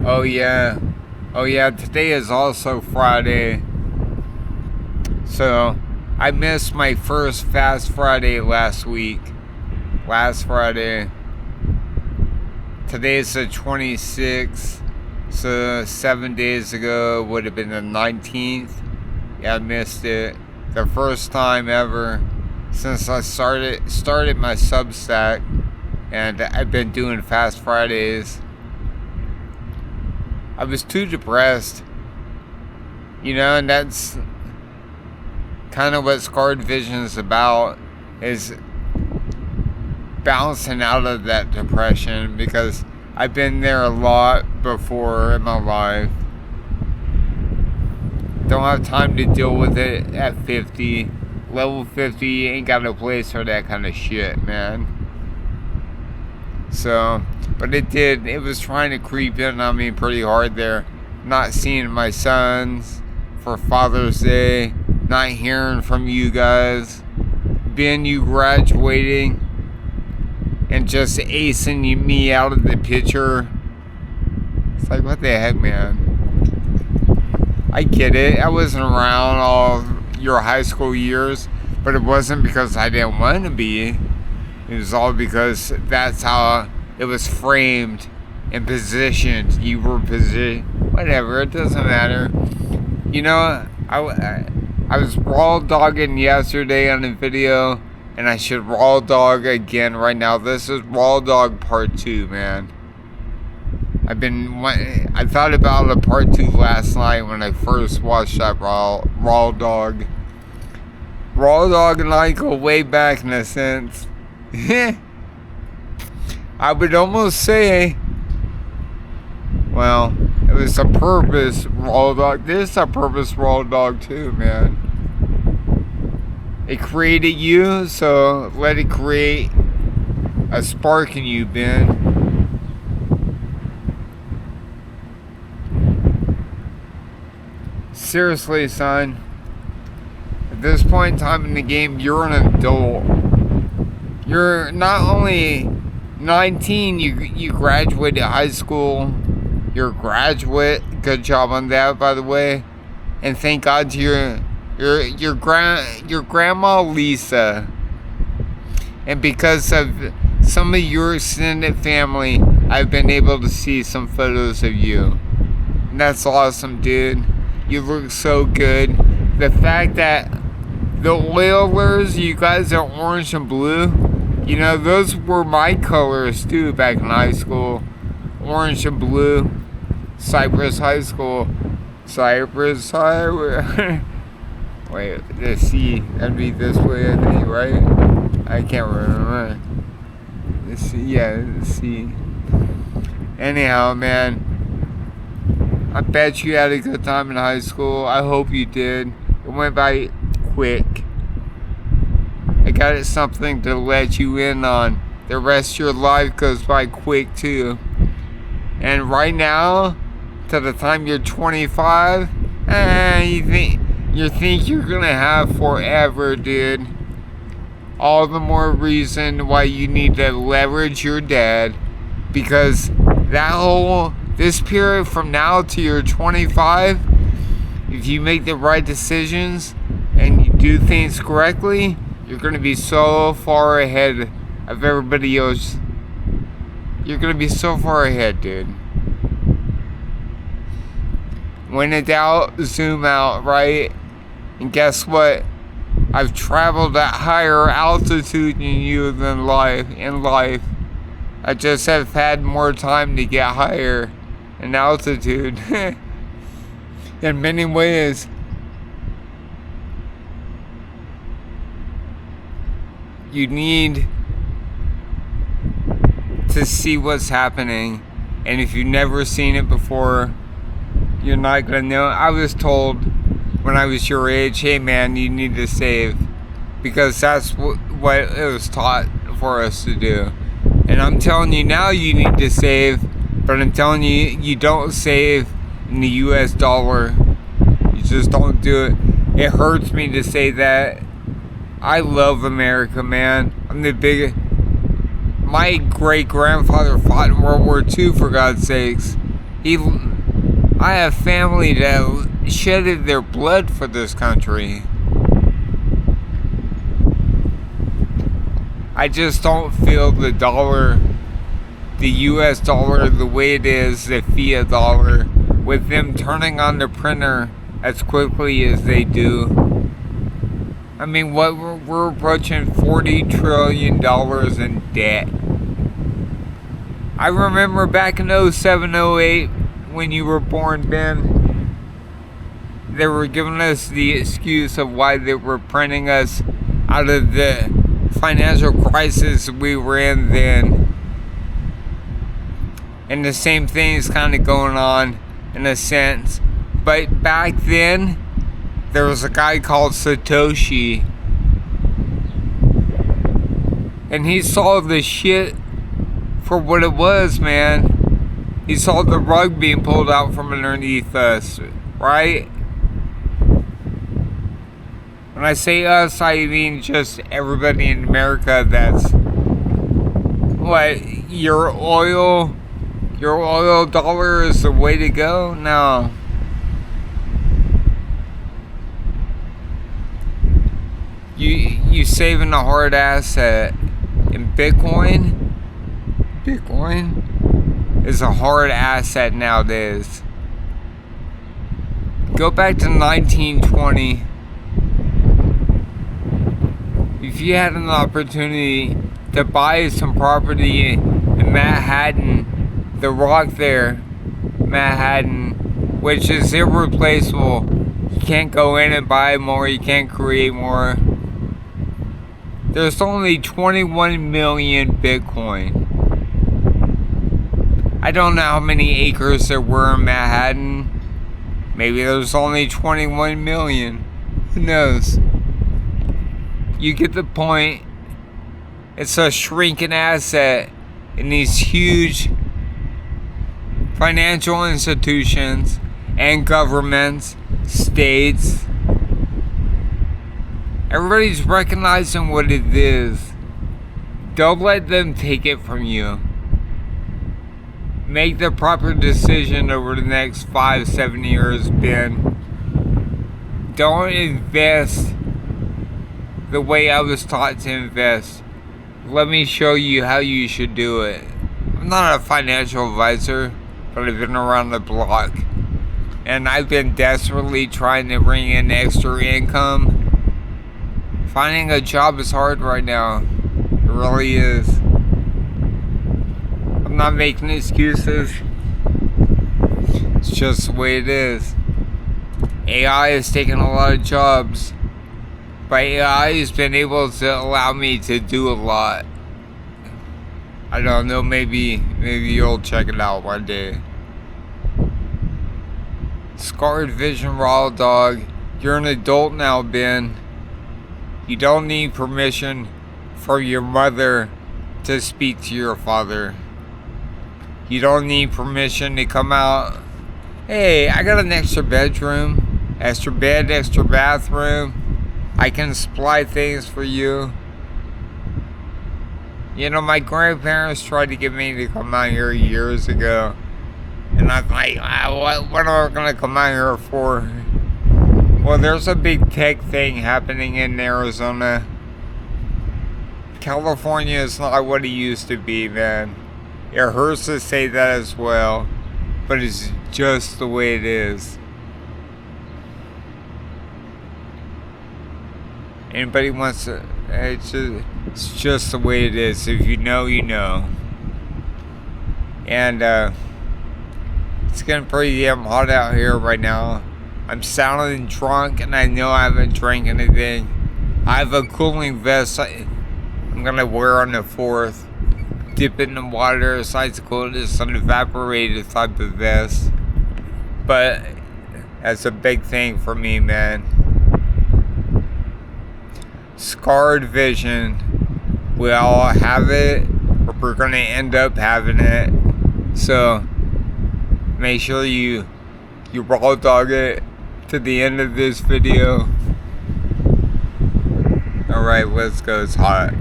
Oh yeah. Oh yeah, today is also Friday. So I missed my first Fast Friday last week. Last Friday. Today's the 26th. So 7 days ago would have been the 19th. Yeah, I missed it. The first time ever since I started my Substack, and I've been doing Fast Fridays. I was too depressed, and that's kind of what Scarred Vision is about, is bouncing out of that depression, because I've been there a lot before in my life. Don't have time to deal with it at 50. Level 50 ain't got no place for that kind of shit, man. So, but it was trying to creep in on me pretty hard there. Not seeing my sons for Father's Day, not hearing from you guys, you graduating and just acing me out of the picture. It's like, what the heck, man? I get it. I wasn't around all your high school years, but it wasn't because I didn't want to be. It was all because that's how it was framed and positioned. You were positioned. Whatever, it doesn't matter. I was raw dogging yesterday on a video, and I should raw dog again right now. This is raw dog part 2, man. I thought about a part 2 last night when I first watched that raw dog. Raw dog and I go way back in a sense. I would almost say, well, it was a purpose raw dog. This is a purpose raw dog too, man. It created you, so let it create a spark in you, Ben. Seriously, son. At this point in time in the game, you're an adult. You're not only 19, you graduated high school. You're a graduate. Good job on that, by the way. And thank God to your grandma Lisa. And because of some of your extended family, I've been able to see some photos of you. And that's awesome, dude. You look so good. The fact that the Oilers, you guys are orange and blue, those were my colors too back in high school. Orange and blue. Cypress High School. Cypress High. Wait, the C. That'd be this way, I think, right? I can't remember. The C, yeah, the C. Anyhow, man. I bet you had a good time in high school. I hope you did. It went by quick. I got something to let you in on. The rest of your life goes by quick too. And right now, to the time you're 25, you think you're gonna have forever, dude. All the more reason why you need to leverage your dad, because this period from now to your 25, if you make the right decisions and you do things correctly, you're going to be so far ahead of everybody else. You're going to be so far ahead, dude. When in doubt, zoom out, right? And guess what? I've traveled at higher altitude than you in life. I just have had more time to get higher in altitude. In many ways. You need to see what's happening. And if you've never seen it before, you're not going to know. I was told when I was your age, hey man, you need to save. Because that's what it was taught for us to do. And I'm telling you now, you need to save. But I'm telling you, you don't save in the US dollar. You just don't do it. It hurts me to say that. I love America, man. I'm the biggest. My great grandfather fought in World War II, for God's sakes. I have family that shedded their blood for this country. I just don't feel the dollar, the US dollar, the way it is, the fiat dollar, with them turning on the printer as quickly as they do. I mean, what we're approaching $40 trillion in debt. I remember back in 07, 08, when you were born, Ben, they were giving us the excuse of why they were printing us out of the financial crisis we were in then. And the same thing is kind of going on in a sense. But back then, there was a guy called Satoshi, and he saw the shit for what it was, man. He saw the rug being pulled out from underneath us, right? When I say us, I mean just everybody in America that's, what, your oil dollar is the way to go? No. You saving a hard asset in Bitcoin? Bitcoin is a hard asset nowadays. Go back to 1920. If you had an opportunity to buy some property in Manhattan, the Rock there, Manhattan, which is irreplaceable. You can't go in and buy more, you can't create more. There's only 21 million Bitcoin. I don't know how many acres there were in Manhattan. Maybe there's only 21 million. Who knows? You get the point. It's a shrinking asset in these huge financial institutions and governments, states. Everybody's recognizing what it is. Don't let them take it from you. Make the proper decision over the next 5-7 years, Ben. Don't invest the way I was taught to invest. Let me show you how you should do it. I'm not a financial advisor, but I've been around the block. And I've been desperately trying to bring in extra income. Finding a job is hard right now. It really is. I'm not making excuses. It's just the way it is. AI has taken a lot of jobs. But AI has been able to allow me to do a lot. I don't know, maybe you'll check it out one day. Scarred Vision Raw Dog. You're an adult now, Ben. You don't need permission from your mother to speak to your father. You don't need permission to come out. Hey, I got an extra bedroom, extra bed, extra bathroom. I can supply things for you. You know, my grandparents tried to get me to come out here years ago. And I'm like, what am I going to come out here for? Well, there's a big tech thing happening in Arizona. California is not what it used to be, man. It hurts to say that as well, but it's just the way it is. Anybody wants to, it's just the way it is. If you know, you know. And it's getting pretty damn hot out here right now. I'm sounding drunk, and I know I haven't drank anything. I have a cooling vest I'm gonna wear on the 4th. Dip it in the water, so it's cool. It's an evaporated type of vest. But that's a big thing for me, man. Scarred vision. We all have it, or we're gonna end up having it. So make sure you raw dog it to the end of this video. Alright, let's go. It's hot.